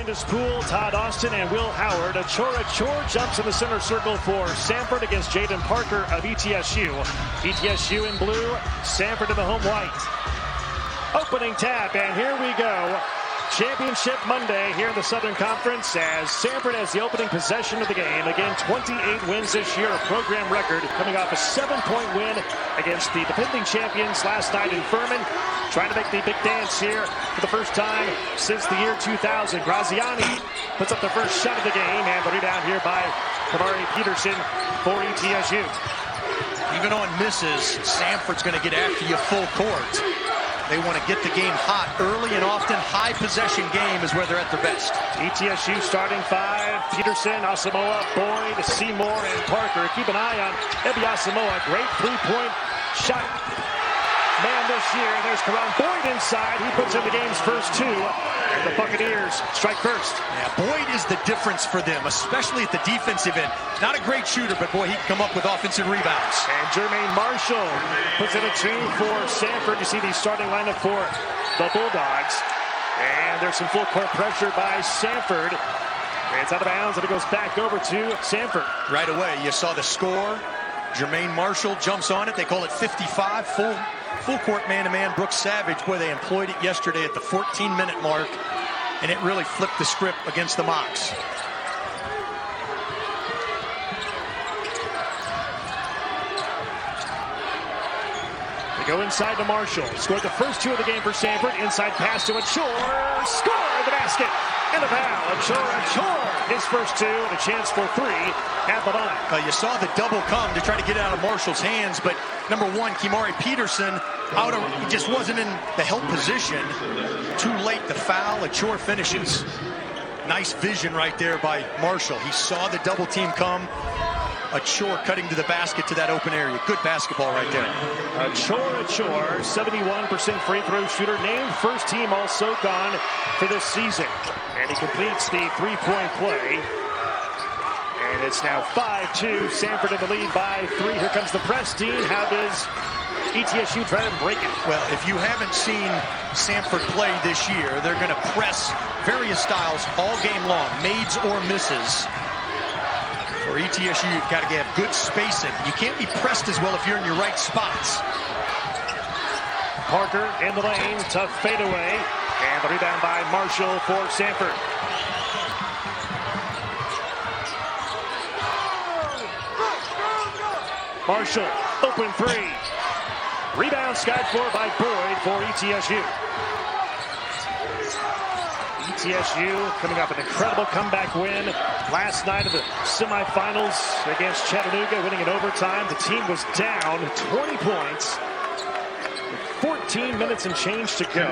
Landis Poole, Todd Austin, and Will Howard. Chor jumps in the center circle for Samford against Jaden Parker of ETSU. ETSU in blue, Samford in the home white. Opening tap, and here we go. Championship Monday here in the Southern Conference as Samford has the opening possession of the game. Again, 28 wins this year, a program record, coming off a 7-point win against the defending champions last night in Furman. Trying to make the big dance here for the first time since the year 2000. Graziani puts up the first shot of the game, and the rebound here by Kamari Peterson for ETSU. Even on misses, Samford's going to get after you full court. They want to get the game hot early and often. High possession game is where they're at their best. ETSU starting five. Peterson, Asamoah, Boyd, Seymour, and Parker. Keep an eye on Ebi Asamoah. Great three-point shot man this year. There's Karan Boyd inside. He puts in the game's first two. And the Buccaneers strike first. Yeah, Boyd is the difference for them, especially at the defensive end. Not a great shooter, but boy, he can come up with offensive rebounds. And Jermaine Marshall puts in a two for Samford. You see the starting lineup for the Bulldogs. And there's some full court pressure by Samford. It's out of bounds, and it goes back over to Samford. Right away, you saw the score. Jermaine Marshall jumps on it. They call it 55. Full court man-to-man. Brooks Savage, boy, they employed it yesterday at the 14-minute mark, and it really flipped the script against the Mocs. They go inside to Marshall. Scored the first two of the game for Samford. Inside pass to Achor. Score the basket. And a foul. Achor. His first two and a chance for three at the line. You saw the double come to try to get it out of Marshall's hands, but number one, Kamari Peterson, he just wasn't in the help position. Too late to foul. Achor finishes. Nice vision right there by Marshall. He saw the double team come. Achor cutting to the basket to that open area. Good basketball right there. Achor, 71% free throw shooter, named first team all SoCon for this season. And he completes the three-point play. And it's now 5-2. Samford in the lead by 3. Here comes the press team. How does ETSU try to break it? Well, if you haven't seen Samford play this year, they're going to press various styles all game long, mades or misses. For ETSU, you've got to have good spacing. You can't be pressed as well if you're in your right spots. Parker in the lane, tough fadeaway, and the rebound by Marshall for Samford. Marshall, open three. Rebound skied for by Boyd for ETSU. ETSU coming off an incredible comeback win last night of the semifinals against Chattanooga, winning in overtime. The team was down 20 points with 14 minutes and change to go.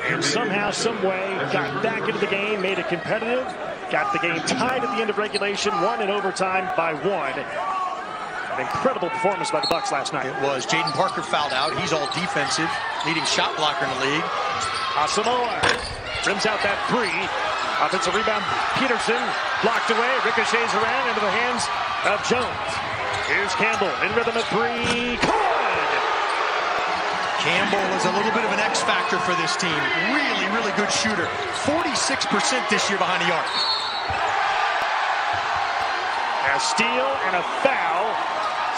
And somehow, some way, got back into the game, made it competitive, got the game tied at the end of regulation, won in overtime by 1. An incredible performance by the Bucks last night. It was. Jaden Parker fouled out. He's all defensive, leading shot blocker in the league. Asamoah rims out that three. Offensive rebound. Peterson blocked away. Ricochets around into the hands of Jones. Here's Campbell in rhythm at three. Good! Campbell is a little bit of an X factor for this team. Really, really good shooter. 46% this year behind the arc. A steal and a foul.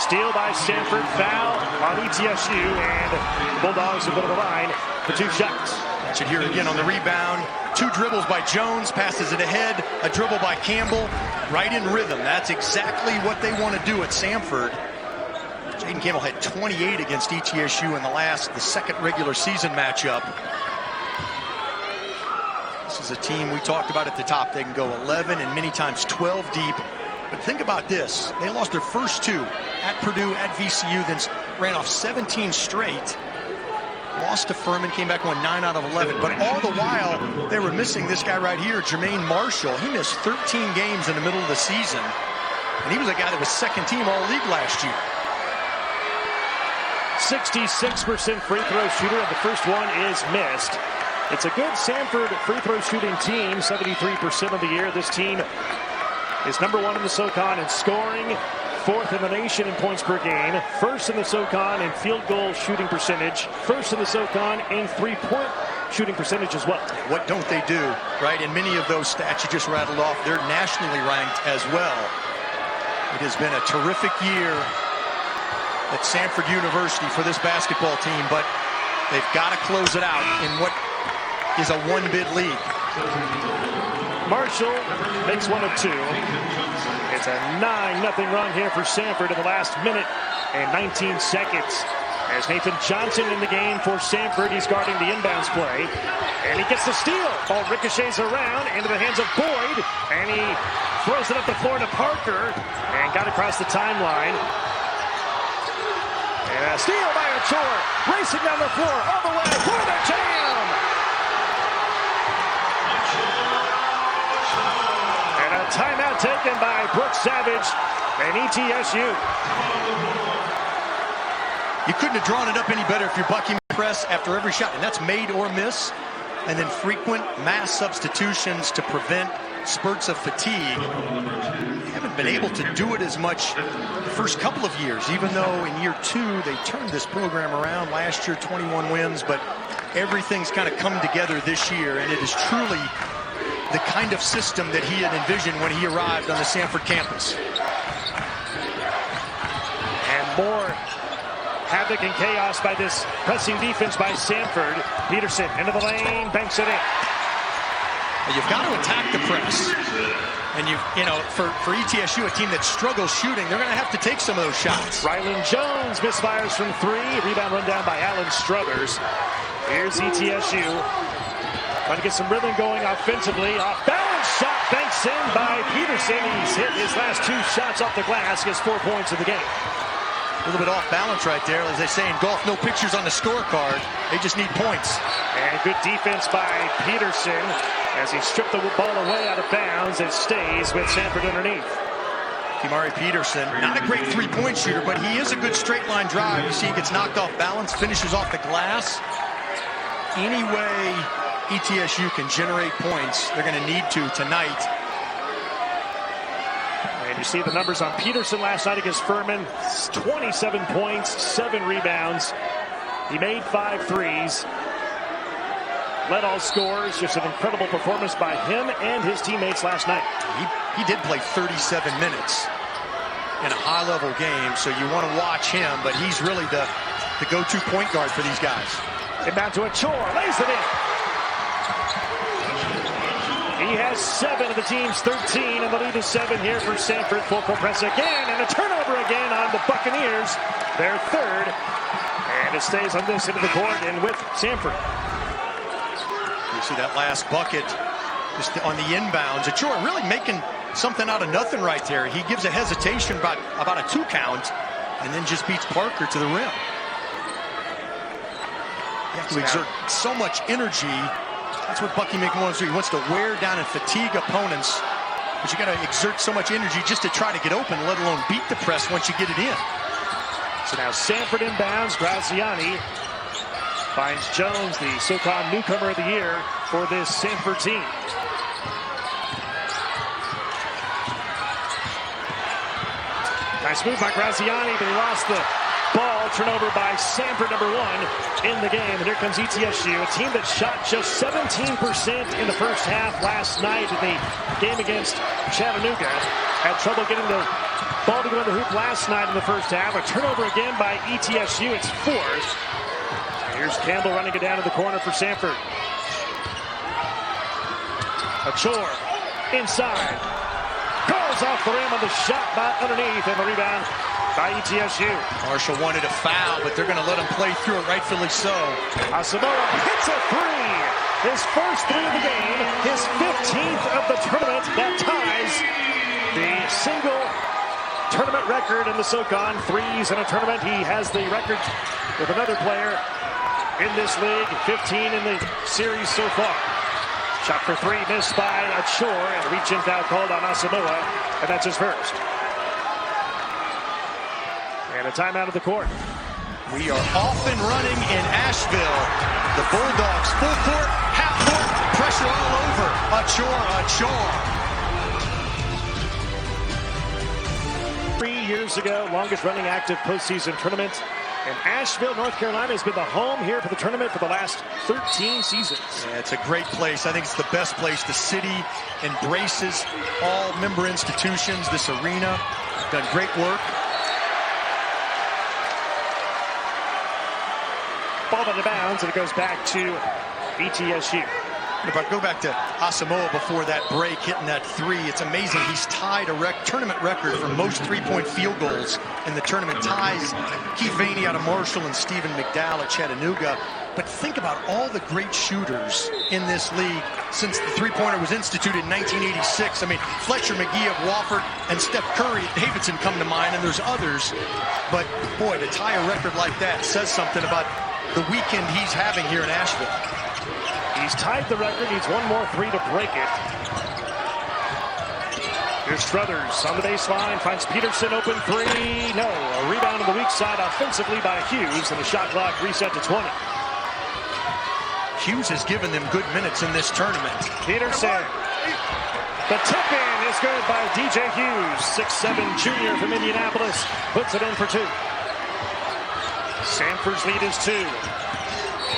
Steal by Samford, foul on ETSU, and the Bulldogs have been on the line for 2 shots. Should hear again on the rebound. 2 dribbles by Jones, passes it ahead. A dribble by Campbell, right in rhythm. That's exactly what they want to do at Samford. Jaden Campbell had 28 against ETSU in the second regular season matchup. This is a team we talked about at the top. They can go 11 and many times 12 deep. But think about this. They lost their first 2 at Purdue, at VCU, then ran off 17 straight. Lost to Furman, came back, won 9 out of 11. But all the while, they were missing this guy right here, Jermaine Marshall. He missed 13 games in the middle of the season. And he was a guy that was second team all-league last year. 66% free throw shooter, and the first one is missed. It's a good Samford free throw shooting team, 73% of the year. This team is number 1 in the SoCon in scoring, 4th in the nation in points per game, 1st in the SoCon in field goal shooting percentage, 1st in the SoCon in three-point shooting percentage as well. What don't they do, right? And many of those stats you just rattled off, they're nationally ranked as well. It has been a terrific year at Samford University for this basketball team, but they've got to close it out in what is a one-bid league. Marshall makes one of two. It's a 9-0 run here for Samford in the last minute and 19 seconds. As Nathan Johnson in the game for Samford, he's guarding the inbounds play. And he gets the steal. Ball ricochets around into the hands of Boyd. And he throws it up the floor to Parker. And got across the timeline. And a steal by Achor. Racing down the floor all the way for the jam. And a timeout taken by Brooks Savage and ETSU. You couldn't have drawn it up any better if you're bucking press after every shot, and that's made or miss, and then frequent mass substitutions to prevent spurts of fatigue. They haven't been able to do it as much the first couple of years, even though in year 2 they turned this program around. Last year 21 wins, but everything's kind of come together this year, and it is truly the kind of system that he had envisioned when he arrived on the Samford campus. And more havoc and chaos by this pressing defense by Samford. Peterson into the lane, banks it in. You've got to attack the press. And for ETSU, a team that struggles shooting, they're going to have to take some of those shots. Rylan Jones misfires from 3. Rebound run down by Alan Struthers. Here's ETSU. Trying to get some rhythm going offensively. Off balance shot banks in by Peterson. He's hit his last 2 shots off the glass. Gets 4 points in the game. A little bit off balance right there. As they say in golf, no pictures on the scorecard. They just need points. And good defense by Peterson as he stripped the ball away out of bounds. It stays with Samford underneath. Kimari Peterson, not a great three-point shooter, but he is a good straight-line drive. You see he gets knocked off balance, finishes off the glass. Any way ETSU can generate points, they're going to need to tonight. You see the numbers on Peterson last night against Furman. 27 points, 7 rebounds. He made 5 threes. Led all scores. Just an incredible performance by him and his teammates last night. He did play 37 minutes in a high-level game, so you want to watch him, but he's really the go-to point guard for these guys. Inbound to Achor, lays it in. He has 7 of the team's 13, and the lead is 7 here for Samford. Full court press again, and a turnover again on the Buccaneers. Their 3rd, and it stays on this end of the court and with Samford. You see that last bucket just on the inbounds. Achor really making something out of nothing right there. He gives a hesitation about a 2 count, and then just beats Parker to the rim. You have to exert so much energy. That's what Bucky Mickens wants to do. He wants to wear down and fatigue opponents. But you got to exert so much energy just to try to get open, let alone beat the press once you get it in. So now Samford inbounds. Graziani finds Jones, the SoCon newcomer of the year for this Samford team. Nice move by Graziani, but he lost the ball. Turnover by Samford, number 1 in the game. And here comes ETSU, a team that shot just 17% in the first half last night in the game against Chattanooga. Had trouble getting the ball to go in the hoop last night in the first half. A turnover again by ETSU. It's 4th. Here's Campbell running it down to the corner for Samford. Achor inside. Goes off the rim on the shot, not underneath, and the rebound by ETSU. Marshall wanted a foul, but they're going to let him play through it, rightfully so. Asamoah hits a 3. His first 3 of the game, his 15th of the tournament. That ties the single tournament record in the SoCon. 3s in a tournament. He has the record with another player in this league. 15 in the series so far. Shot for 3 missed by Achor, and a reach-in foul called on Asamoah, and that's his first. And a timeout of the court. We are off and running in Asheville. The Bulldogs full court, half court, pressure all over. Achor. 3 years ago, longest running active postseason tournament And Asheville, North Carolina has been the home here for the tournament for the last 13 seasons. Yeah, it's a great place. I think it's the best place. The city embraces all member institutions. This arena done great work. Ball out of bounds, and it goes back to ETSU. If I go back to Asamoah before that break, hitting that three, it's amazing. He's tied a tournament record for most three-point field goals in the tournament. Ties Keith Vaney out of Marshall and Stephen McDowell at Chattanooga. But think about all the great shooters in this league since the three-pointer was instituted in 1986. I mean, Fletcher McGee of Wofford and Steph Curry at Davidson come to mind, and there's others. But, boy, to tie a record like that says something about the weekend he's having here in Asheville. He's tied the record. Needs one more three to break it. Here's Struthers on the baseline. Finds Peterson open three. No. A rebound on the weak side offensively by Hughes. And the shot clock reset to 20. Hughes has given them good minutes in this tournament. Peterson. The tip-in is good by DJ Hughes. 6'7" junior from Indianapolis. Puts it in for two. Samford's lead is 2.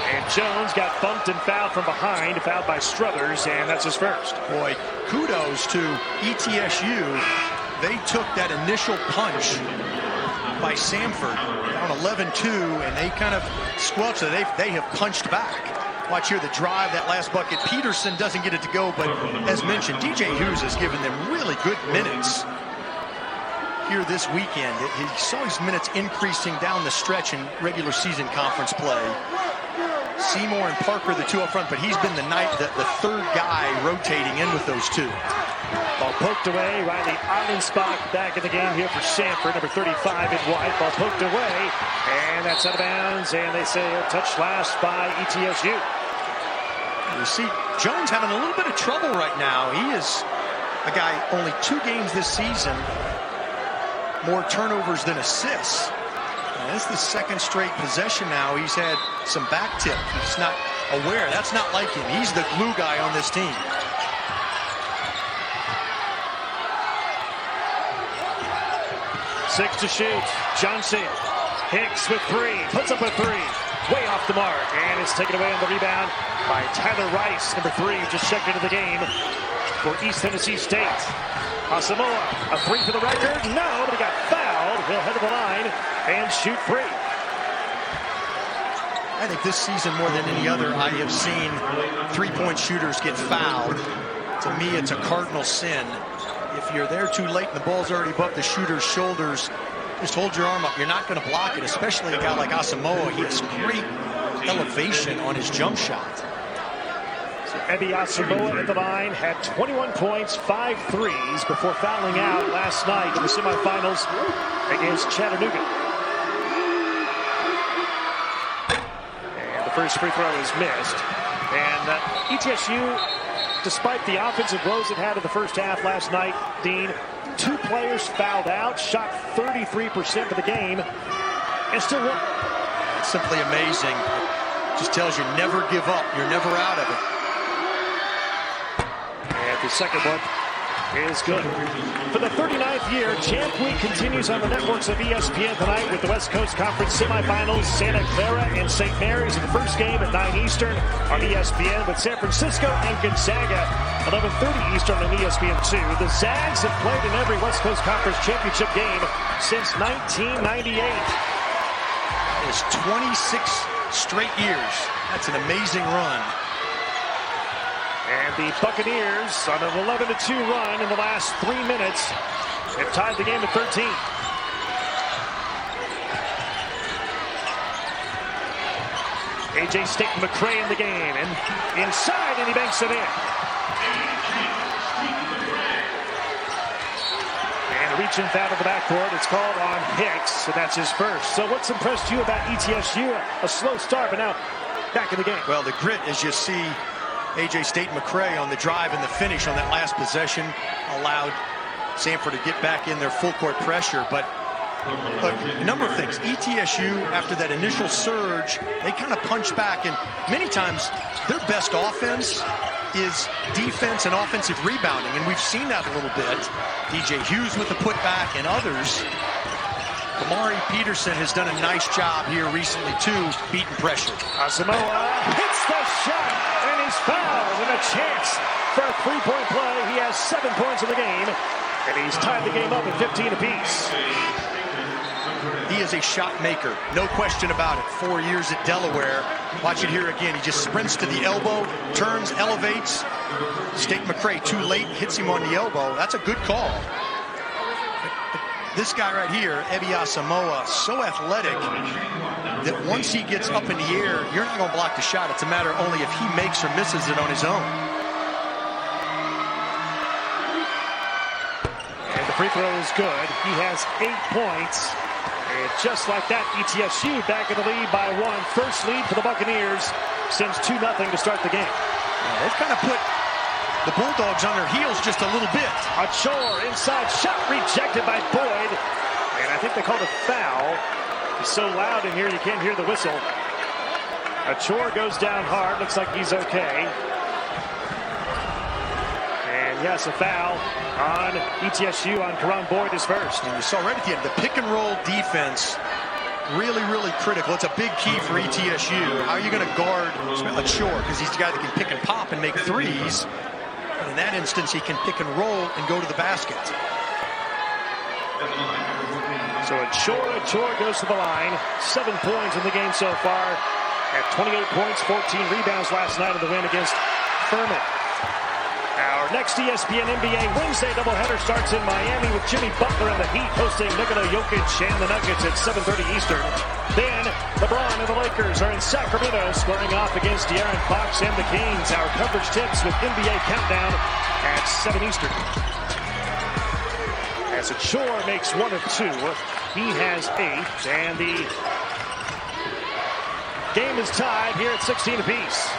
And Jones got bumped and fouled from behind, fouled by Struthers, and that's his first. Boy, kudos to ETSU. They took that initial punch by Samford down 11-2, and they kind of squelched it. They have punched back. Watch here the drive, that last bucket. Peterson doesn't get it to go, but as mentioned, DJ Hughes has given them really good minutes here this weekend. He saw his minutes increasing down the stretch in regular season conference play. Seymour and Parker, the two up front, but he's been the third guy rotating in with those two. Ball poked away. Riley Islandspach back in the game here for Samford, number 35 in white. Ball poked away, and that's out of bounds, and they say a touch last by ETSU. You see Jones having a little bit of trouble right now. He is a guy only 2 games this season, more turnovers than assists. This is the second straight possession now. He's had some back tip. He's not aware. That's not like him. He's the glue guy on this team. Six to shoot. Johnson. Hicks with 3. Puts up a 3. Way off the mark. And it's taken away on the rebound by Tyler Rice, number 3, just checked into the game for East Tennessee State. Asamoah, a 3 for the record. No, but he got fouled. He'll head to the line and shoot 3. I think this season, more than any other, I have seen three-point shooters get fouled. To me, it's a cardinal sin. If you're there too late and the ball's already above the shooter's shoulders, just hold your arm up. You're not going to block it, especially a guy like Asamoah. He has great elevation on his jump shot. Ebi Asamoah at the line had 21 points, 5 threes before fouling out last night in the semifinals against Chattanooga. And the first free throw is missed. And ETSU, despite the offensive woes it had in the first half last night, Dean, 2 players fouled out, shot 33% for the game, and still won. It's simply amazing. It just tells you never give up. You're never out of it. The second one is good. For the 39th year, Champ Week continues on the networks of ESPN tonight with the West Coast Conference semifinals. Santa Clara and St. Mary's in the first game at 9 Eastern on ESPN, with San Francisco and Gonzaga 11:30 Eastern on ESPN2. The Zags have played in every West Coast Conference championship game since 1998. That is 26 straight years. That's an amazing run. And the Buccaneers, on an 11-2 run in the last 3 minutes, have tied the game at 13. A.J. Staten McCray in the game, and inside, and he banks it in. And a reach-in foul to the backcourt. It's called on Hicks, and that's his first. So what's impressed you about ETSU? A slow start, but now back in the game. Well, the grit, as you see, A.J. Staten McCray on the drive and the finish on that last possession allowed Samford to get back in their full court pressure. But look, a number of things. ETSU, after that initial surge, they kind of punch back, and many times their best offense is defense and offensive rebounding, and we've seen that a little bit. DJ Hughes with the putback and others. Amari Peterson has done a nice job here recently, too, beating pressure. Samoa hits the shot, and he's fouled, and a chance for a three-point play. He has 7 points in the game, and he's tied the game up at 15 apiece. He is a shot maker, no question about it. 4 years at Delaware. Watch it here again. He just sprints to the elbow, turns, elevates. State McCray too late, hits him on the elbow. That's a good call. This guy right here, Ebia Samoa, so athletic that once he gets up in the air, you're not going to block the shot. It's a matter only if he makes or misses it on his own. And the free throw is good. He has 8 points. And just like that, ETSU back in the lead by 1. First lead for the Buccaneers since 2-0 to start the game. They've kind of put the Bulldogs on their heels just a little bit. A chore inside shot rejected by Boyd. And I think they called a foul. It's so loud in here you can't hear the whistle. A chore goes down hard. Looks like he's okay. And yes, a foul on ETSU on Karan Boyd is first. And you saw right at the end, the pick and roll defense, really, really critical. It's a big key for ETSU. How are you going to guard a chore? Because he's the guy that can pick and pop and make threes. In that instance, he can pick and roll and go to the basket. So a chore goes to the line. 7 points in the game so far. At 28 points, 14 rebounds last night in the win against Furman. Our next ESPN NBA Wednesday doubleheader starts in Miami with Jimmy Butler and the Heat hosting Nikola Jokic and the Nuggets at 7:30 Eastern. Then LeBron and the Lakers are in Sacramento squaring off against De'Aaron Fox and the Kings. Our coverage tips with NBA Countdown at 7 Eastern. As Achor makes 1 of 2, he has 8, and the game is tied here at 16 apiece.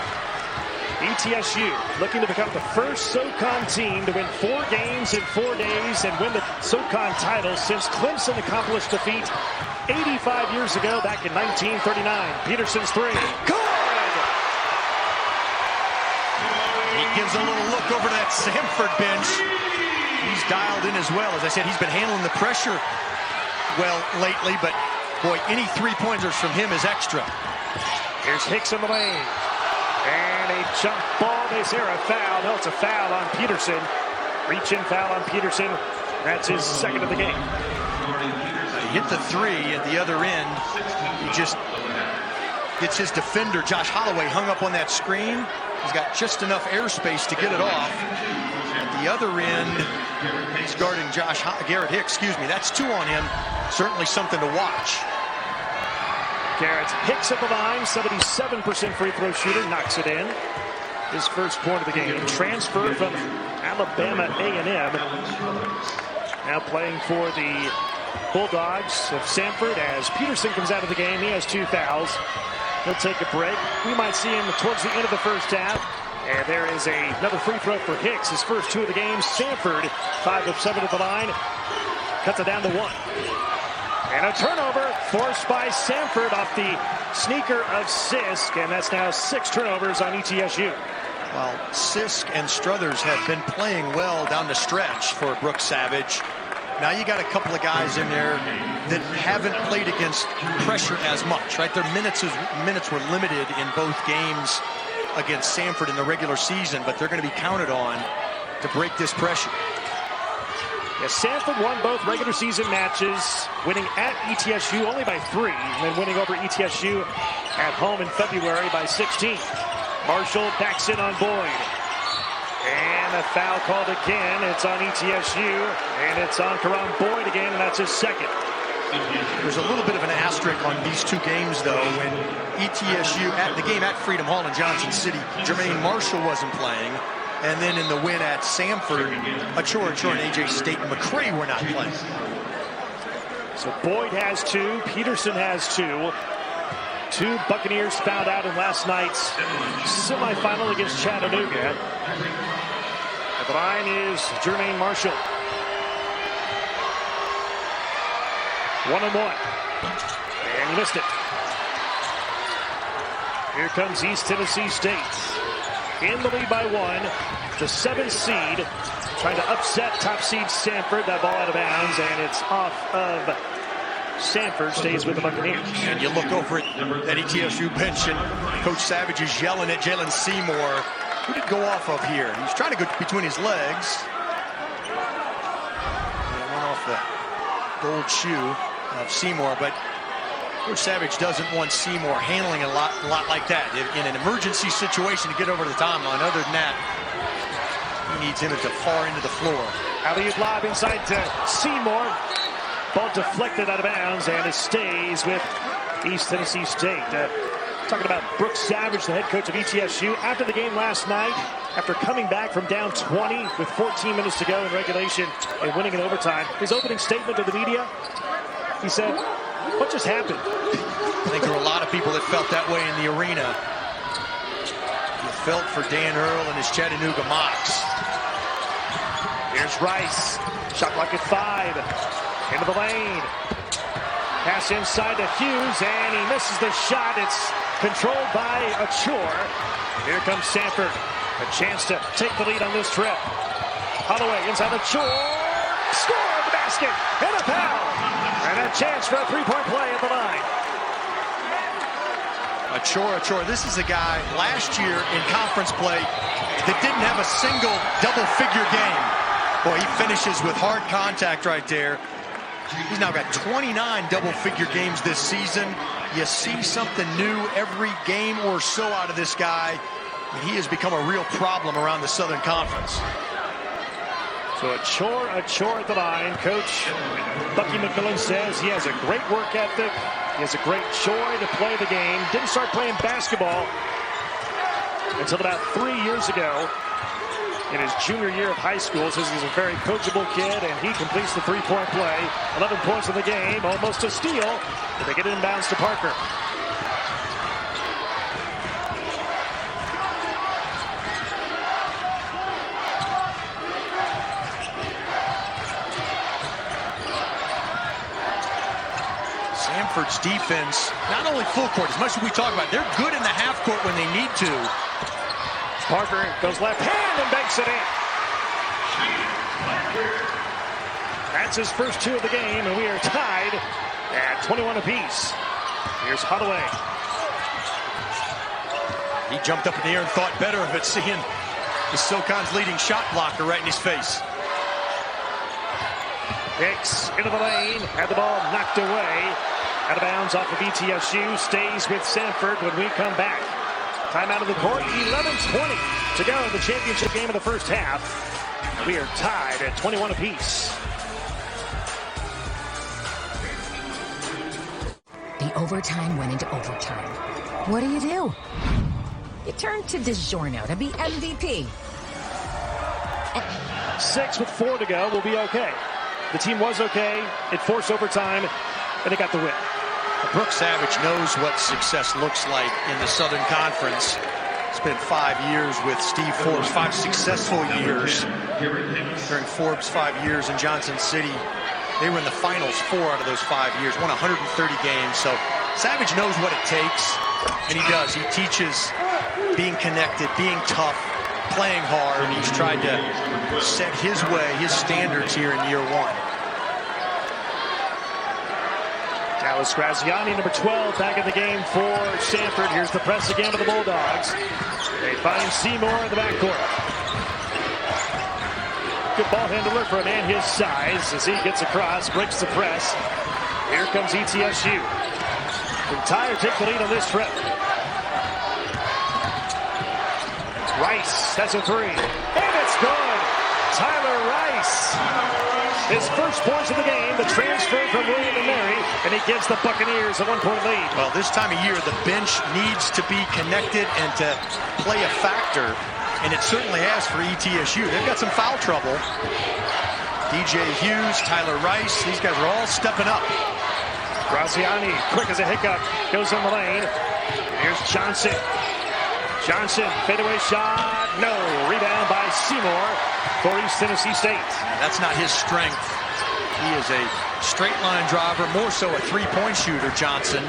ETSU looking to become the first SoCon team to win 4 games in 4 days and win the SoCon title since Clemson accomplished defeat 85 years ago back in 1939. Peterson's 3. Good! He gives a little look over to that Samford bench. He's dialed in as well. As I said, he's been handling the pressure well lately, but boy, any 3-pointers from him is extra. Here's Hicks in the lane. And a jump ball. They say a foul. No, it's a foul on Peterson. Reach-in foul on Peterson. That's his second of the game. He hit the 3 at the other end. He just gets his defender, Josh Holloway, hung up on that screen. He's got just enough airspace to get it off. At the other end, he's guarding Garrett Hicks. That's 2 on him. Certainly something to watch. Garrett Hicks at the line, 77% free throw shooter, knocks it in. His first point of the game. Transfer from Alabama A&M. Now playing for the Bulldogs of Samford as Peterson comes out of the game. He has 2 fouls. He'll take a break. We might see him towards the end of the first half. And there is another free throw for Hicks. His first 2 of the game. Samford, 5 of 7 at the line. Cuts it down to 1. And a turnover forced by Samford off the sneaker of Sisk. And that's now 6 turnovers on ETSU. Well, Sisk and Struthers have been playing well down the stretch for Brooks Savage. Now you got a couple of guys in there that haven't played against pressure as much, right? Their minutes were limited in both games against Samford in the regular season, but they're going to be counted on to break this pressure. Yes, Samford won both regular season matches, winning at ETSU only by 3, and then winning over ETSU at home in February by 16. Marshall backs in on Boyd. And a foul called again. It's on ETSU, and it's on Karan Boyd again, and that's his second. There's a little bit of an asterisk on these 2 games, though, when ETSU, at the game at Freedom Hall in Johnson City, Jermaine Marshall wasn't playing. And then in the win at Samford, Achor and A.J. State and McCray were not playing. So Boyd has 2. Peterson has 2. 2 Buccaneers fouled out in last night's semifinal against Chattanooga. At the line is Jermaine Marshall. 1 and 1. And he missed it. Here comes East Tennessee State. In the lead by 1. The 7th seed trying to upset top seed Samford. That ball out of bounds, and it's off of Samford stays with the Buccaneers. And you look over at that ETSU bench, and Coach Savage is yelling at Jalen Seymour. Who did go off of here? He's trying to go between his legs. And went off the gold shoe of Seymour, but Coach Savage doesn't want Seymour handling a lot like that in an emergency situation to get over the timeline. Other than that, he needs him at the far end of the floor. Alley-oop lob inside to Seymour. Ball deflected out of bounds, and it stays with East Tennessee State. Talking about Brooks Savage, the head coach of ETSU, after the game last night, after coming back from down 20 with 14 minutes to go in regulation and winning in overtime, his opening statement to the media, he said, "What just happened?" I think there were a lot of people that felt that way in the arena. You felt for Dan Earl and his Chattanooga Mocs. Here's Rice. Shot clock at 5. Into the lane. Pass inside to Hughes, and he misses the shot. It's controlled by Achor. Here comes Samford. A chance to take the lead on this trip. Holloway inside Achor. Score the basket. And a foul. And a chance for a three-point play at the line. Achor, this is a guy last year in conference play that didn't have a single double-figure game. Boy, he finishes with hard contact right there. He's now got 29 double-figure games this season. You see something new every game or so out of this guy. He has become a real problem around the Southern Conference. So Achor at the line. Coach Bucky McMillan says he has a great work ethic. He has a great joy to play the game. Didn't start playing basketball until about 3 years ago. In his junior year of high school, says he's a very coachable kid, and he completes the three-point play. 11 points in the game, almost a steal, but they get it inbounds to Parker. Samford's defense, not only full court, as much as we talk about, they're good in the half court when they need to. Parker goes left hand and banks it in. That's his first 2 of the game, and we are tied at 21 apiece. Here's Holloway. He jumped up in the air and thought better of it, seeing the SoCon's leading shot blocker right in his face. Hicks into the lane, had the ball knocked away. Out of bounds off of ETSU, stays with Samford when we come back. Timeout of the court, 11:20 to go in the championship game of the first half. We are tied at 21 apiece. The overtime went into overtime. What do? You turn to DiGiorno to be MVP. 6 with 4 to go, will be okay. The team was okay. It forced overtime, and they got the win. Brooks Savage knows what success looks like in the Southern Conference. Spent 5 years with Steve Forbes, 5 successful years. During Forbes' 5 years in Johnson City, they were in the finals 4 out of those 5 years, won 130 games. So Savage knows what it takes, and he does. He teaches being connected, being tough, playing hard, and he's tried to set his way, his standards here in year 1. Dallas Graziani, number 12, back in the game for Samford. Here's the press again for the Bulldogs. They find Seymour in the backcourt. Good ball handler for a man his size as he gets across, breaks the press. Here comes ETSU. Tire take the lead on this trip. Rice, that's a 3. And it's good. Tyler Rice. His first points of the game, the transfer from William & Mary, and he gives the Buccaneers a 1-point lead. Well, this time of year, the bench needs to be connected and to play a factor, and it certainly has for ETSU. They've got some foul trouble. DJ Hughes, Tyler Rice, these guys are all stepping up. Graziani, quick as a hiccup, goes in the lane. Here's Johnson. Johnson, fadeaway shot, no. Rebound by Seymour for East Tennessee State. That's not his strength. He is a straight line driver, more so a three-point shooter, Johnson.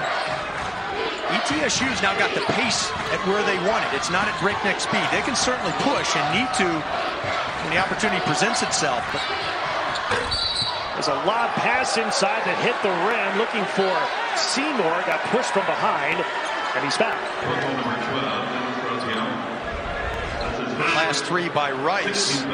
ETSU's now got the pace at where they want it. It's not at breakneck speed. They can certainly push and need to when the opportunity presents itself. But There's a lob pass inside that hit the rim, looking for Seymour, got pushed from behind, and he's fouled. Last three by Rice.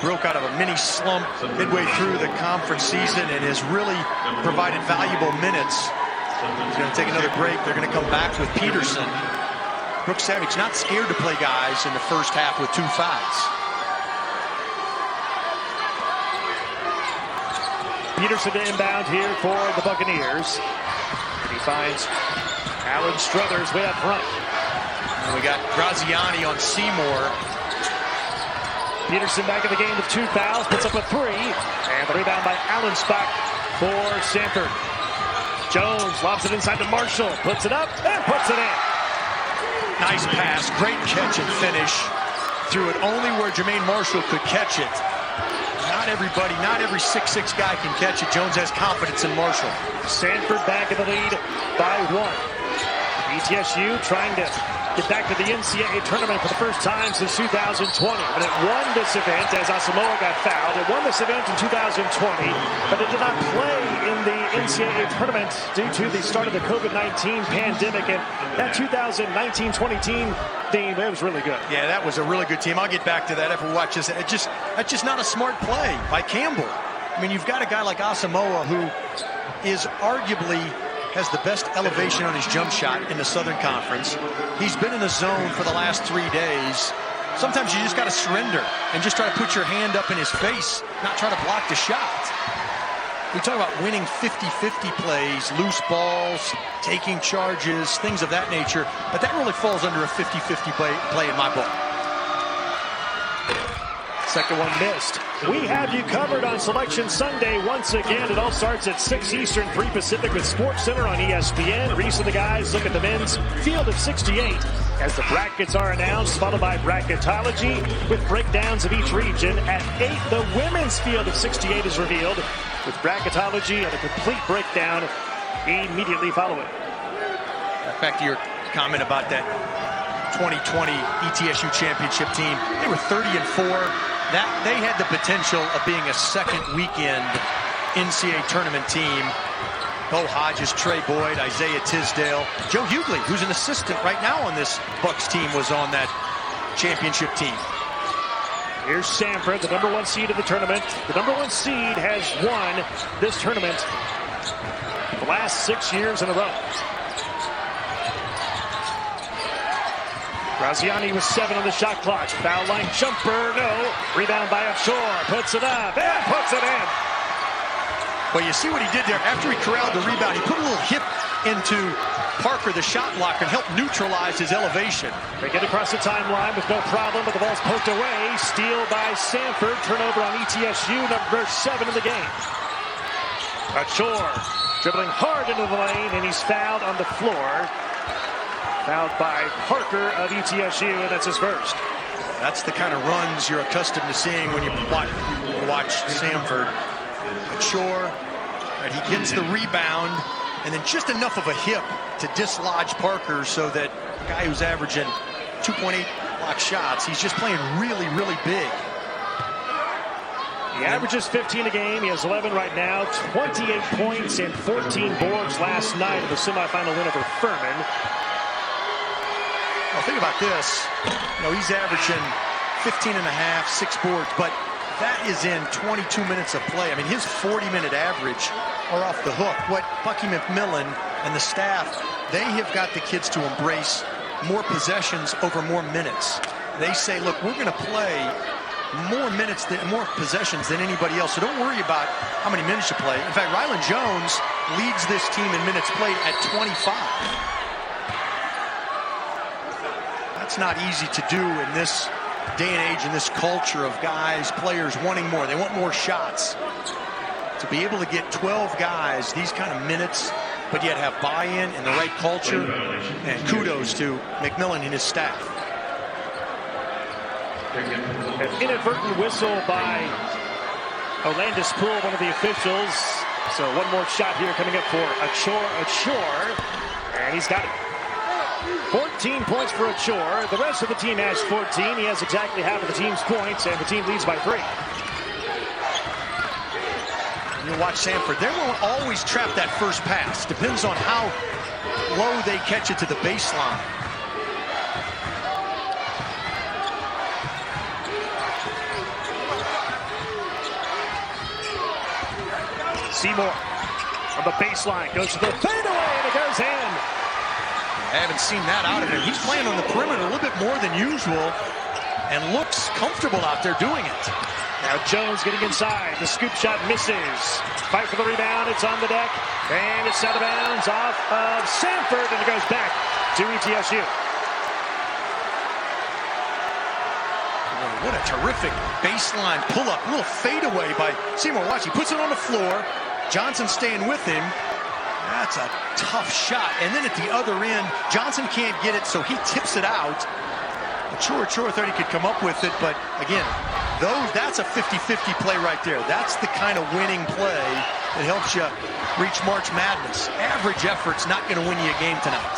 Broke out of a mini slump midway through the conference season and has really provided valuable minutes. He's going to take another break. They're going to come back with Peterson. Brooks Savage not scared to play guys in the first half with 2 fouls. Peterson to inbound here for the Buccaneers. And he finds Alan Struthers way up front. And we got Graziani on Seymour. Peterson back in the game with 2 fouls, puts up a 3, and the rebound by Allenstock for Samford. Jones lobs it inside to Marshall, puts it up, and puts it in. Nice pass, great catch and finish. Threw it only where Jermaine Marshall could catch it. Not everybody, not every 6'6" guy can catch it. Jones has confidence in Marshall. Samford back in the lead by 1. ETSU trying to get back to the NCAA tournament for the first time since 2020. But it won this event as Asamoah got fouled. It won this event in 2020, but it did not play in the NCAA tournament due to the start of the COVID-19 pandemic. And that 2019-20 team, it was really good. Yeah, that was a really good team. I'll get back to that if we watch this. That's just not a smart play by Campbell. I mean, you've got a guy like Asamoah who is arguably has the best elevation on his jump shot in the Southern Conference. He's been in the zone for the last 3 days. Sometimes you just got to surrender and just try to put your hand up in his face, not try to block the shot. We talk about winning 50-50 plays, loose balls, taking charges, things of that nature, but that really falls under a 50-50 play in my book. Second one missed. We have you covered on Selection Sunday once again. It all starts at 6 Eastern, 3 Pacific with SportsCenter on ESPN. Reese and the guys look at the men's field of 68 as the brackets are announced, followed by bracketology with breakdowns of each region. At 8, the women's field of 68 is revealed with bracketology and a complete breakdown immediately following. Back to your comment about that 2020 ETSU championship team. They were 30-4. That they had the potential of being a second weekend NCAA tournament team. Bo Hodges, Trey Boyd, Isaiah Tisdale, Joe Hughley, who's an assistant right now on this Bucks team, was on that championship team. Here's Samford, the #1 seed of the tournament. The #1 seed has won this tournament the last 6 years in a row. Graziani with 7 on the shot clock. Foul line jumper, no. Rebound by Achor, puts it up, and puts it in. Well, you see what he did there. After he corralled the rebound, he put a little hip into Parker, the shot blocker, and helped neutralize his elevation. They get across the timeline with no problem, but the ball's poked away. Steal by Samford. Turnover on ETSU, number 7 in the game. Achor dribbling hard into the lane, and he's fouled on the floor. Fouled by Parker of ETSU, and that's his first. That's the kind of runs you're accustomed to seeing when you watch Samford. Achor, and he gets the rebound, and then just enough of a hip to dislodge Parker so that a guy who's averaging 2.8 block shots, he's just playing really, really big. He averages 15 a game. He has 11 right now, 28 points and 14 boards last night in the semifinal win over Furman. Well, think about this. You know, he's averaging 15 and a half, 6 boards, but that is in 22 minutes of play. I mean, his 40-minute average are off the hook. What Bucky McMillan and the staff, they have got the kids to embrace more possessions over more minutes. They say, look, we're going to play more minutes, more possessions than anybody else, so don't worry about how many minutes you play. In fact, Rylan Jones leads this team in minutes played at 25. That's not easy to do in this day and age, in this culture of guys, players wanting more. They want more shots. To be able to get 12 guys, these kind of minutes, but yet have buy-in and the right culture, and kudos to McMillan and his staff. An inadvertent whistle by Olandis Poole, one of the officials. So one more shot here coming up for Achor, and he's got it. 14 points for Achor. The rest of the team has 14. He has exactly half of the team's points, and the team leads by 3. You'll watch Samford. They won't always trap that first pass. Depends on how low they catch it to the baseline. Seymour on the baseline goes to the fadeaway, and it goes in. I haven't seen that out of him. He's playing on the perimeter a little bit more than usual and looks comfortable out there doing it. Now Jones getting inside. The scoop shot misses. Fight for the rebound. It's on the deck. And it's out of bounds off of Samford, and it goes back to ETSU. What a terrific baseline pull-up. A little fadeaway by Seymour. Watch, he puts it on the floor. Johnson staying with him. That's a tough shot. And then at the other end, Johnson can't get it, so he tips it out. Chora thought he could come up with it, but again, that's a 50-50 play right there. That's the kind of winning play that helps you reach March Madness. Average effort's not going to win you a game tonight.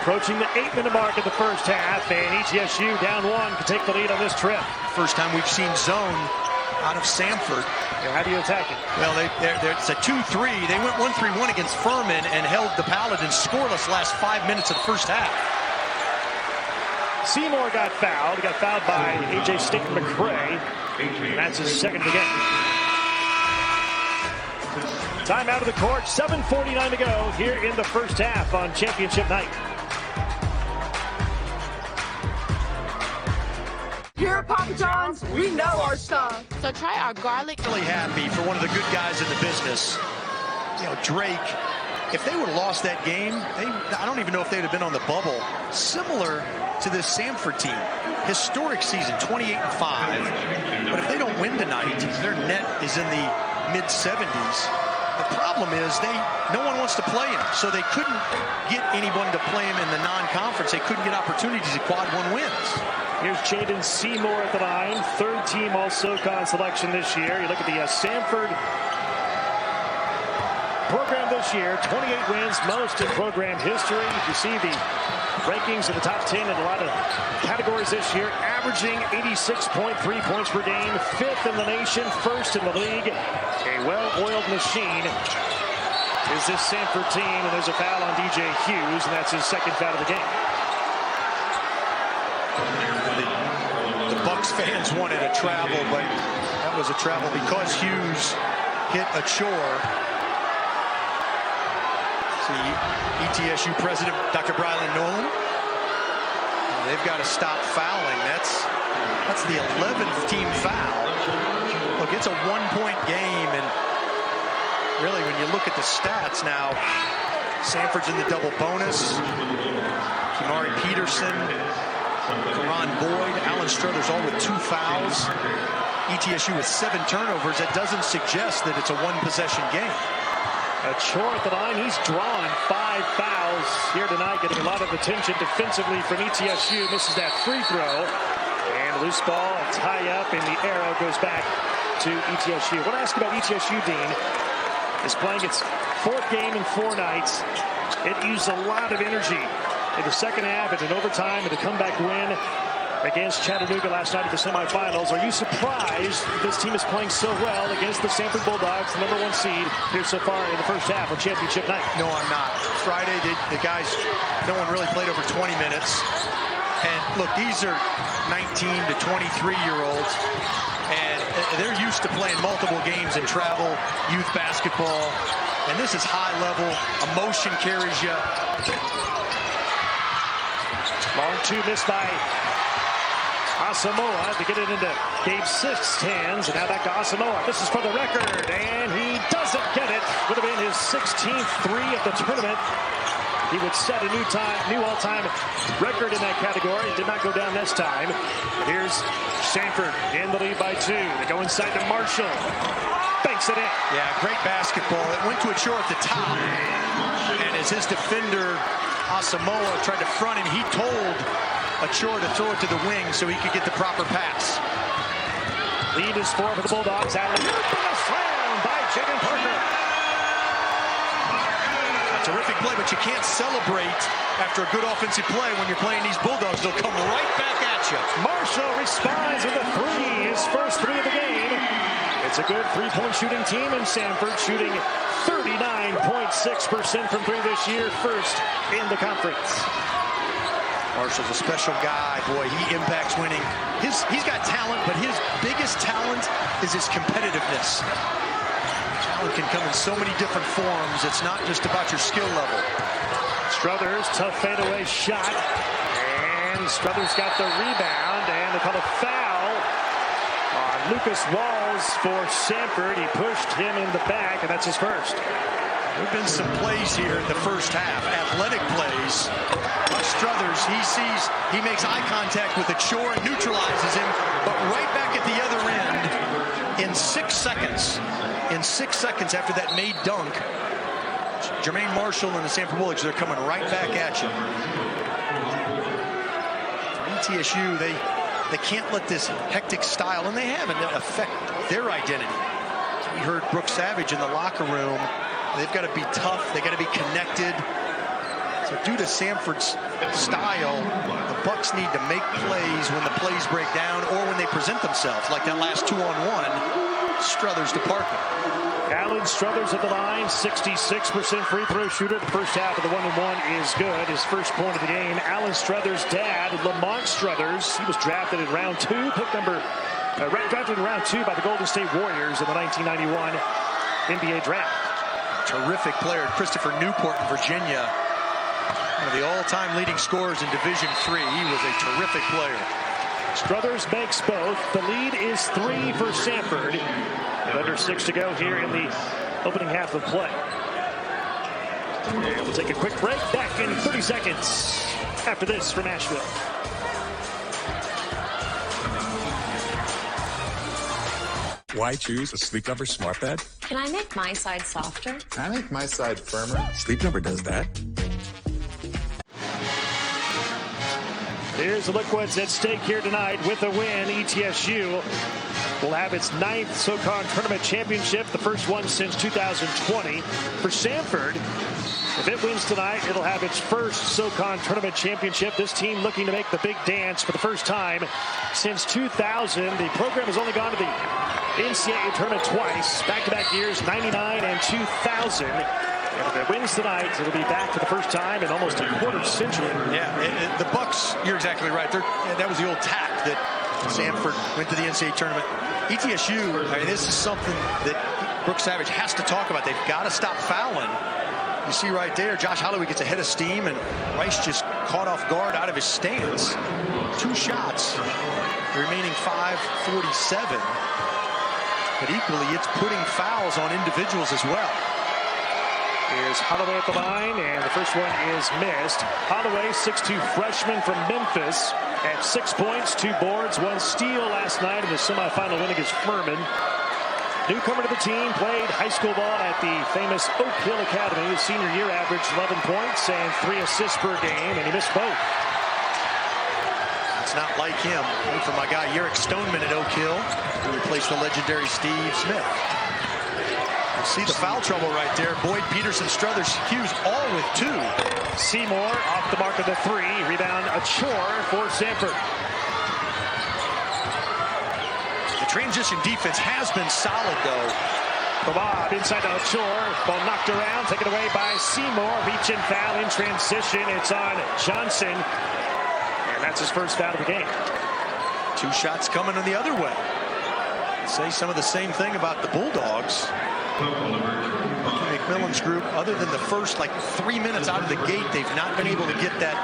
Approaching the 8-minute mark of the first half, and ETSU down one to take the lead on this trip. First time we've seen zone out of Samford. How do you attack it? Well, it's a 2-3. They went 1-3-1 against Furman and held the Paladins scoreless last 5 minutes of the first half. Seymour got fouled. He got fouled by A.J. Stick-McCray. And that's his second of the game. Time out of the court. 7:49 to go here in the first half on championship night. Here at Papa John's, we know our stuff. So try our garlic. Really happy for one of the good guys in the business. You know, Drake, if they would have lost that game, I don't even know if they'd have been on the bubble. Similar to this Samford team. Historic season, 28-5. But if they don't win tonight, their net is in the mid-70s. The problem is no one wants to play him, so they couldn't get anyone to play him in the non-conference. They couldn't get opportunities at quad one wins. Here's Jaden Seymour at the line, third team All-SoCon selection this year. You look at the Samford program this year, 28 wins, most in program history. You see the rankings in the top 10 in a lot of categories this year, averaging 86.3 points per game, fifth in the nation, first in the league. A well-oiled machine is this Samford team, and there's a foul on DJ Hughes, and that's his second foul of the game. The Bucks fans wanted a travel, but that was a travel because Hughes hit a chore. See, ETSU President Dr. Brylan Nolan. They've got to stop fouling. That's the 11th team foul. Look, it's a one-point game, and really, when you look at the stats now, Samford's in the double bonus. Kimari Peterson, Karan Boyd, Alan Struthers all with 2 fouls. ETSU with 7 turnovers. That doesn't suggest that it's a one-possession game. Chore at the line. He's drawn 5 fouls here tonight, getting a lot of attention defensively from ETSU. Misses that free throw. And loose ball, a tie-up, and the arrow goes back to ETSU. What I ask about ETSU, Dean, is playing its 4th game in 4 nights. It used a lot of energy in the second half and in overtime and a comeback win against Chattanooga last night at the semifinals. Are you surprised this team is playing so well against the Samford Bulldogs, the #1 seed here so far in the first half of championship night? No, I'm not. Friday, the guys, no one really played over 20 minutes. And look, these are 19 to 23-year-olds, and they're used to playing multiple games in travel, youth basketball, and this is high level. Emotion carries you. Long 2 missed by Asamoah to get it into Gabe Sisk's hands, and now back to Asamoah. This is for the record, and he doesn't get it. Would have been his 16th 3 of the tournament. He would set a new all-time record in that category. It did not go down this time. Here's Samford in the lead by 2. They go inside to Marshall. Banks it in. Yeah, great basketball. It went to a Chore at the top, and as his defender Asamoah tried to front him, he told Chore to throw it to the wing so he could get the proper pass. Lead is 4 for the Bulldogs. Allen, a slam by Jaden Parker. A terrific play, but you can't celebrate after a good offensive play when you're playing these Bulldogs. They'll come right back at you. Marshall responds with a 3, his first 3 of the game. It's It's a good three-point shooting team, and Samford shooting 39.6% from three this year, first in the conference. Marshall's a special guy. Boy, he impacts winning. He's got talent, but his biggest talent is his competitiveness. Talent can come in so many different forms. It's not just about your skill level. Struthers, tough fadeaway shot. And Struthers got the rebound, and they call a foul on Lucas Walls for Samford. He pushed him in the back, and that's his first. There have been some plays here in the first half, athletic plays. Struthers, he makes eye contact with Achor and neutralizes him, but right back at the other end in 6 seconds. In 6 seconds after that made dunk, Jermaine Marshall and the Samford Bulldogs, they're coming right back at you. For ETSU, they can't let this hectic style, and they haven't, affect their identity. We heard Brooke Savage in the locker room. They've got to be tough. They got to be connected. So due to Samford's style, the Bucks need to make plays when the plays break down or when they present themselves, like that last 2-on-1, Struthers to Parker. Alan Struthers at the line, 66% free throw shooter. The first half of the 1-on-1 is good. His first point of the game. Alan Struthers' dad, Lamont Struthers, he was drafted in round 2, drafted in round 2 by the Golden State Warriors in the 1991 NBA draft. Terrific player, Christopher Newport in Virginia. One of the all-time leading scorers in Division III. He was a terrific player. Struthers makes both. The lead is 3 for Samford. With under 6 to go here in the opening half of play. And we'll take a quick break. Back in 30 seconds after this from Nashville. Why choose a Sleep Number smart bed? Can I make my side softer? I make my side firmer. Sleep Number does that. Here's a look what's at stake here tonight. With a win, ETSU will have its 9th SoCon Tournament Championship, the first one since 2020. For Samford, if it wins tonight, it'll have its first SoCon Tournament Championship. This team looking to make the big dance for the first time since 2000. The program has only gone to the NCAA tournament twice, back-to-back years, 99 and 2000. And if it wins tonight, it'll be back for the first time in almost a quarter century. Yeah, the Bucks, you're exactly right. That was the old tack that Samford went to the NCAA tournament. ETSU, I mean, this is something that Brooke Savage has to talk about. They've got to stop fouling. You see right there, Josh Holloway gets ahead of steam, and Rice just caught off guard out of his stance. 2 shots, the remaining 5:47. But equally, it's putting fouls on individuals as well. Here's Holloway at the line, and the first one is missed. Holloway, 6'2" freshman from Memphis, at 6 points, 2 boards, 1 steal last night in the semifinal win against Furman. Newcomer to the team, played high school ball at the famous Oak Hill Academy. His senior year averaged 11 points and 3 assists per game, and he missed both. It's not like him. Wait for my guy, Yerrick Stoneman at Oak Hill, who replaced the legendary Steve Smith. See the foul trouble right there. Boyd, Peterson, Struthers, Hughes, all with 2. Seymour off the mark of the 3. Rebound, Achor for Samford. The transition defense has been solid, though. Bob inside to Achor. Ball knocked around, taken away by Seymour. Reach and foul in transition. It's on Johnson. And that's his first foul of the game. 2 shots coming on the other way. Say some of the same thing about the Bulldogs. McMillan's group, other than the first 3 minutes out of the gate, they've not been able to get that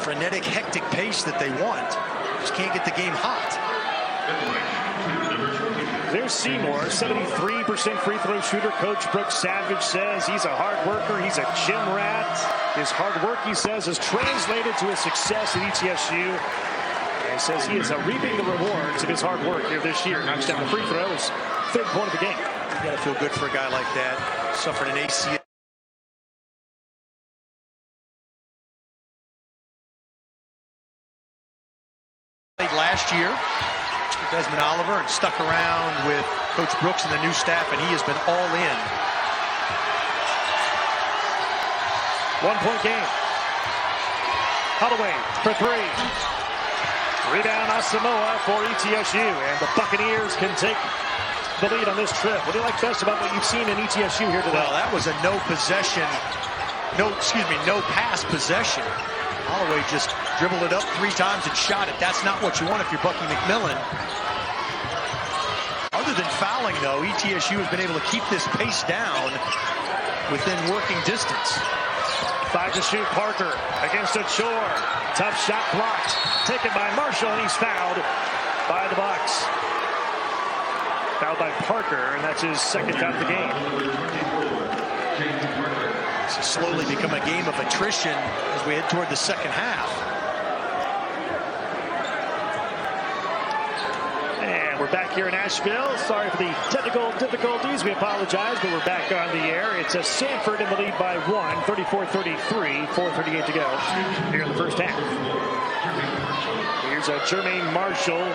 frenetic, hectic pace that they want. Just can't get the game hot. There's Seymour, 73% free throw shooter. Coach Brooke Savage says he's a hard worker. He's a gym rat. His hard work, he says, has translated to his success at ETSU. And says he is reaping the rewards of his hard work here this year. Knocks down the free throw, his 3rd point of the game. You got to feel good for a guy like that. Suffered an ACL last year. Desmond Oliver, and stuck around with Coach Brooks and the new staff, and he has been all in. 1-point game. Holloway for 3. Rebound Asamoah for ETSU, and the Buccaneers can take the lead on this trip. What do you like best about what you've seen in ETSU here today? Well, that was a no pass possession. Holloway just dribbled it up 3 times and shot it. That's not what you want if you're Bucky McMillan. Other than fouling, though, ETSU has been able to keep this pace down within working distance. 5 to shoot, Parker against a Chore. Tough shot blocked. Taken by Marshall, and he's fouled by the Bucks. Fouled by Parker, and that's his second foul of the game. This has slowly become a game of attrition as we head toward the second half. And we're back here in Asheville. Sorry for the technical difficulties. We apologize, but we're back on the air. It's a Samford in the lead by 1, 34-33, 4:38 to go here in the first half. Here's a Jermaine Marshall.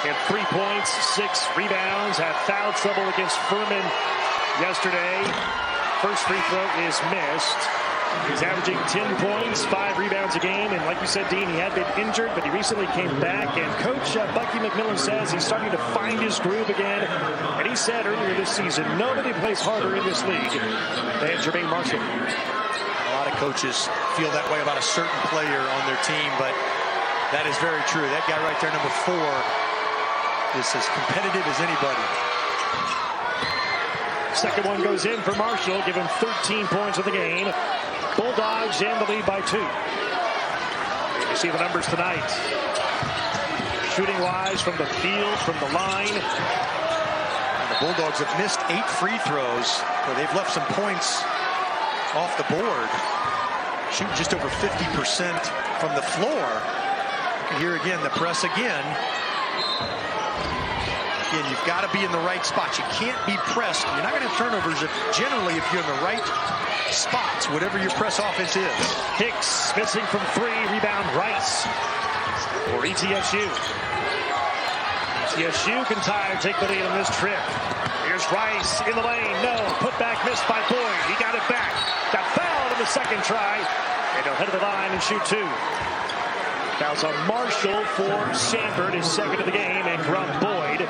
He had 3 points, 6 rebounds, had foul trouble against Furman yesterday. First free throw is missed. He's averaging 10 points, 5 rebounds a game, and like you said, Dean, he had been injured, but he recently came back, and Coach Bucky McMillan says he's starting to find his groove again, and he said earlier this season, nobody plays harder in this league than Jermaine Marshall. A lot of coaches feel that way about a certain player on their team, but that is very true. That guy right there, number 4, is as competitive as anybody. Second one goes in for Marshall, give him 13 points of the game. Bulldogs in the lead by 2. You see the numbers tonight. Shooting wise from the field, from the line. And the Bulldogs have missed 8 free throws, where they've left some points off the board. Shooting just over 50% from the floor. Here again, the press again. Again, you've got to be in the right spots. You can't be pressed. You're not going to have turnovers generally if you're in the right spots, whatever your press offense is. Hicks missing from 3. Rebound Rice for ETSU. ETSU can tie and take the lead on this trip. Here's Rice in the lane. No. Put back missed by Boyd. He got it back. Got fouled in the second try. And he'll head to the line and shoot 2. Fouls on Marshall for Samford, his second of the game, and Grum Boyd.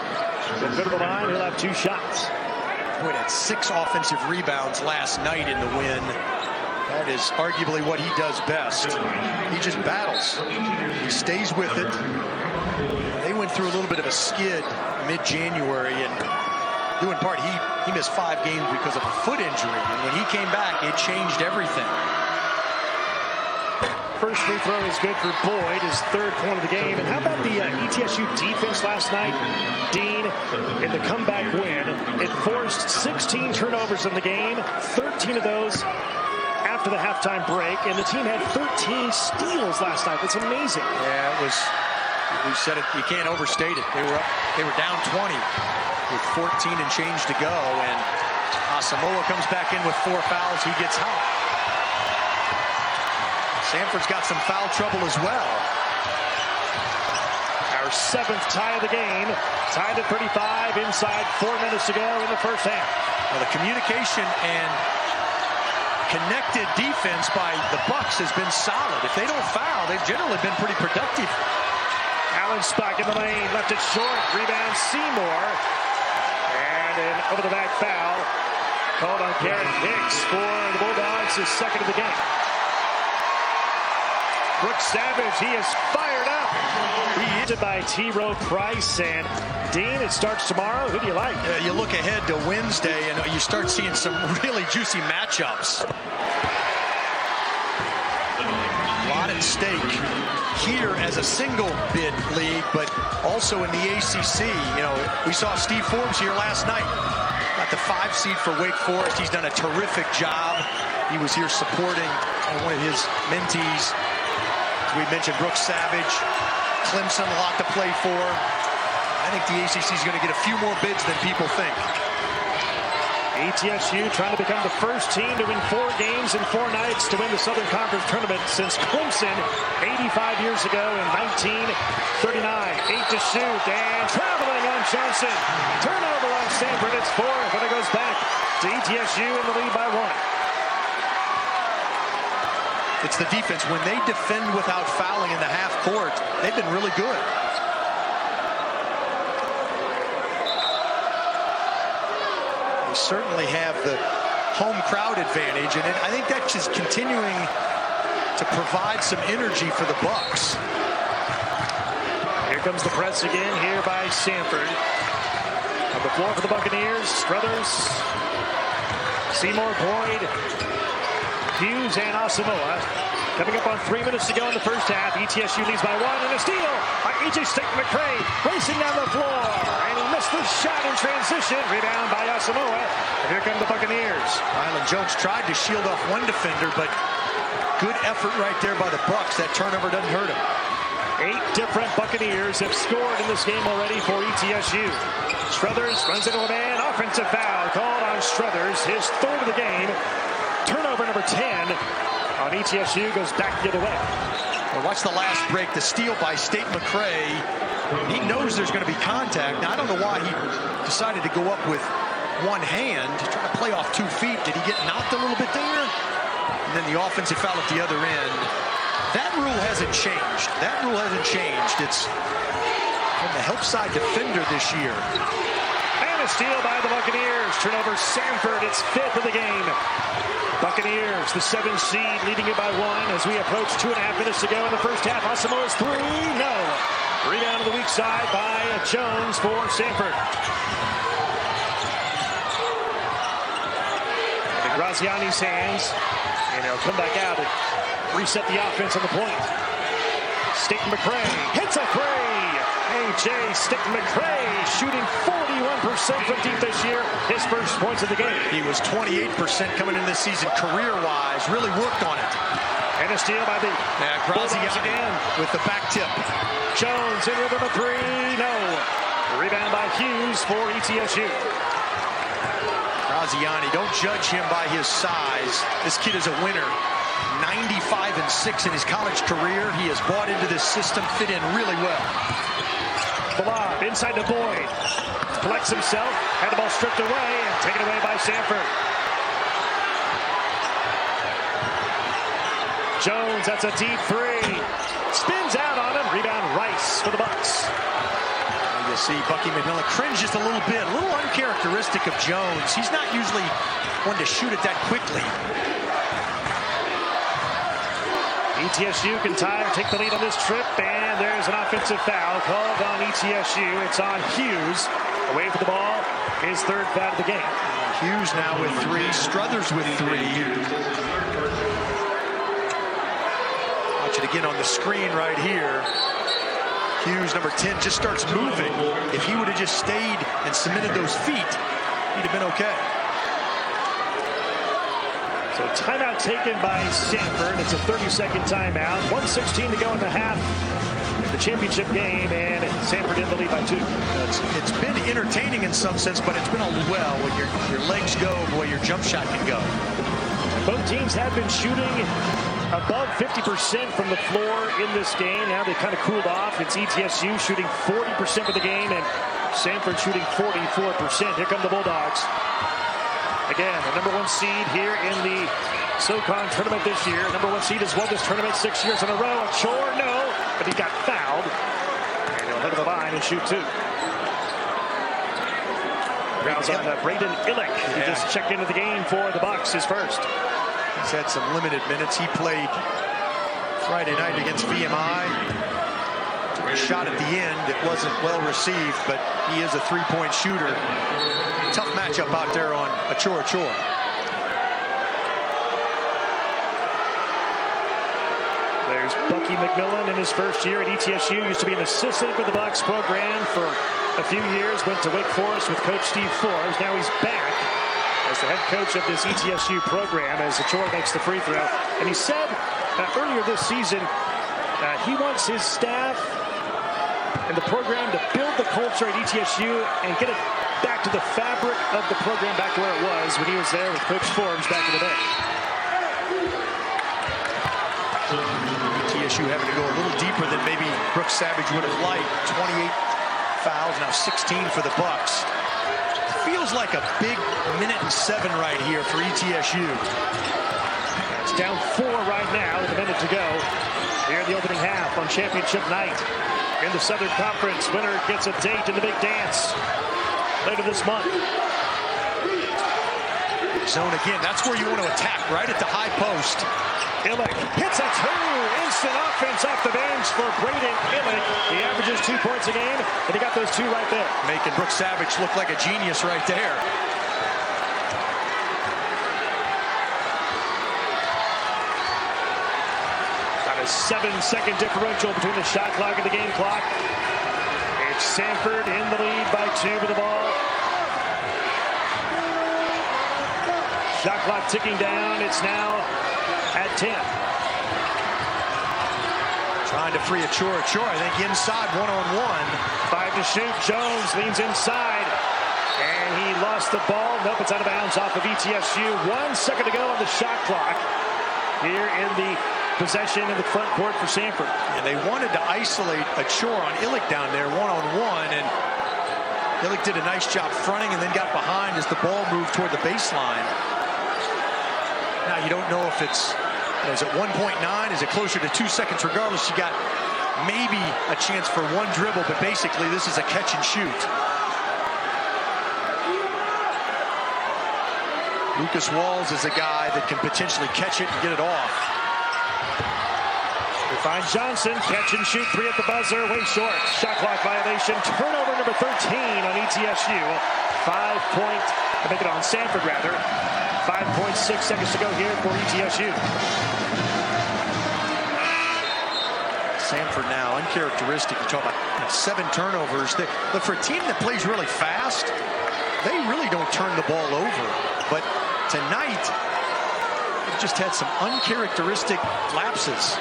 He'll go to the line. He'll have 2 shots. Boyd had 6 offensive rebounds last night in the win. That is arguably what he does best. He just battles. He stays with it. They went through a little bit of a skid mid-January, and due in part, he missed 5 games because of a foot injury. And when he came back, it changed everything. First free throw is good for Boyd, his 3rd point of the game. And how about the ETSU defense last night? Dean, in the comeback win, it forced 16 turnovers in the game, 13 of those after the halftime break, and the team had 13 steals last night. That's amazing. Yeah, it was. We said it. You can't overstate it. They were down 20 with 14 and change to go, and Asamoah comes back in with 4 fouls. He gets hot. Samford's got some foul trouble as well. Our 7th tie of the game. Tied at 35 inside 4 minutes to go in the first half. Well, the communication and connected defense by the Bucks has been solid. If they don't foul, they've generally been pretty productive. Allen Spock in the lane, left it short. Rebound Seymour. And an over-the-back foul called on Garrett Hicks for the Bulldogs, his second of the game. Brooks Savage, he is fired up. He is it by T-Row Price, and Dean, it starts tomorrow. Who do you like? You look ahead to Wednesday, and you start seeing some really juicy matchups. A lot at stake here as a single bid league, but also in the ACC. You know, we saw Steve Forbes here last night. Got the 5 seed for Wake Forest. He's done a terrific job. He was here supporting one of his mentees. We mentioned Brooks Savage, Clemson, a lot to play for. I think the ACC is going to get a few more bids than people think. ETSU trying to become the first team to win 4 games in 4 nights to win the Southern Conference Tournament since Clemson 85 years ago in 1939. 8 to shoot, and traveling on Johnson. Turnover on Samford. It's 4, but it goes back to ETSU in the lead by 1. It's the defense. When they defend without fouling in the half court, they've been really good. They certainly have the home crowd advantage, and I think that's just continuing to provide some energy for the Bucks. Here comes the press again here by Samford. On the floor for the Buccaneers, Struthers, Seymour, Boyd, Hughes, and Asamoah. Coming up on 3 minutes to go in the first half. ETSU leads by 1, and a steal by E.J. Stick-McCray, racing down the floor, and he missed the shot in transition. Rebound by Asamoah. And here come the Buccaneers. Rylan Jones tried to shield off one defender, but good effort right there by the Bucks. That turnover doesn't hurt him. 8 different Buccaneers have scored in this game already for ETSU. Struthers runs into a man. Offensive foul called on Struthers, his 3rd of the game. Turnover number 10 on ETSU, goes back the other way. Well, watch the last break. The steal by State-McCray. He knows there's going to be contact. Now, I don't know why he decided to go up with one hand, trying to play off 2 feet. Did he get knocked a little bit there? And then the offensive foul at the other end. That rule hasn't changed. That rule hasn't changed. It's from the help side defender this year. And a steal by the Buccaneers. Turnover Samford, it's 5th of the game. Buccaneers, the 7th seed, leading it by 1 as we approach 2.5 minutes to go in the first half. Asamoah's 3, no. Rebound to the weak side by Jones for Samford. In Graziani's hands, and he'll come back out and reset the offense on the point. Stick-McCray hits a 3. A.J. Stick-McCray shooting 41% from deep this year. His first points of the game. He was 28% coming in this season career-wise. Really worked on it. And a steal by the Graziani again with the back tip. Jones in rhythm, a 3. No. Rebound by Hughes for ETSU. Graziani, don't judge him by his size. This kid is a winner. 95-6 in his college career. He has bought into this system, fit in really well. The lob inside to Boyd. Collects himself, had the ball stripped away and taken away by Samford. Jones, that's a deep 3. Spins out on him. Rebound Rice for the Bucks. You see Bucky McMillan cringe just a little bit. A little uncharacteristic of Jones. He's not usually one to shoot it that quickly. ETSU can tie or take the lead on this trip, and there's an offensive foul called on ETSU. It's on Hughes. Away for the ball, his 3rd foul of the game. Hughes now with 3, Struthers with 3. Watch it again on the screen right here. Hughes, number 10, just starts moving. If he would have just stayed and cemented those feet, he'd have been okay. So timeout taken by Samford. It's a 30-second timeout. 1:16 to go in the half. The championship game, and Samford in the lead by 2. It's been entertaining in some sense, but it's been a well when your legs go the way your jump shot can go. Both teams have been shooting above 50% from the floor in this game. Now they've kind of cooled off. It's ETSU shooting 40% for the game, and Samford shooting 44%. Here come the Bulldogs. Again, the number 1 seed here in the SoCon tournament this year. Number 1 seed has won this tournament 6 years in a row. A chore, no, but he got fouled. And he'll head to the line and shoot 2. Grounds on Braden Illick, who just checked into the game for the Bucks, his first. He's had some limited minutes. He played Friday night against VMI. Took a shot at the end. It wasn't well received, but he is a 3-point shooter. Tough matchup out there on Achor. There's Bucky McMillan in his first year at ETSU. Used to be an assistant with the Bucks program for a few years. Went to Wake Forest with Coach Steve Forbes. Now he's back as the head coach of this ETSU program as Achor makes the free throw. And he said earlier this season he wants his staff and the program to build the culture at ETSU and get it back to the fabric of the program, back to where it was when he was there with Coach Forbes back in the day. ETSU having to go a little deeper than maybe Brooks Savage would have liked. 28 fouls, now 16 for the Bucks. Feels like a big 1:07 right here for ETSU. It's down 4 right now with a minute to go here in the opening half on championship night. In the Southern Conference, winner gets a date in the big dance later this month. Zone again. That's where you want to attack, right at the high post. Illick hits a two. Instant offense off the bench for Braden Illick. He averages 2 points a game, and he got those two right there. Making Brooks Savage look like a genius right there. Got a 7-second differential between the shot clock and the game clock. It's Samford in the lead by 2 with the ball. Shot clock ticking down. It's now at 10. Trying to free Achor. I think inside, one-on-one. 5 to shoot. Jones leans inside. And he lost the ball. Nope, it's out of bounds off of ETSU. 1 second to go on the shot clock here in the possession in the front court for Samford. And they wanted to isolate Achor on Illick down there, one-on-one. And Illick did a nice job fronting and then got behind as the ball moved toward the baseline. Now, you don't know if it's, is it 1.9? Is it closer to 2 seconds? Regardless, you got maybe a chance for one dribble, but basically this is a catch and shoot. Lucas Walls is a guy that can potentially catch it and get it off. They find Johnson, catch and shoot 3 at the buzzer, way short. Shot clock violation, turnover number 13 on ETSU. 5 point, I think it on Samford rather. 5.6 seconds to go here for ETSU. Samford now, uncharacteristic. You talk about 7 turnovers. But for a team that plays really fast, they really don't turn the ball over. But tonight, they've just had some uncharacteristic lapses.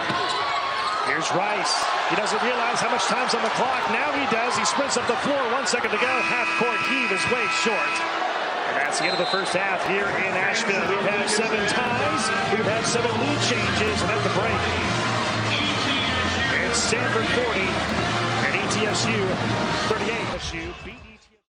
Here's Rice. He doesn't realize how much time's on the clock. Now he does. He sprints up the floor. 1 second to go. Half-court heave is way short. And that's the end of the first half here in Asheville. We've had 7 ties. We've had 7 lead changes. And at the break, it's Samford 40 and ETSU 38. ETSU beat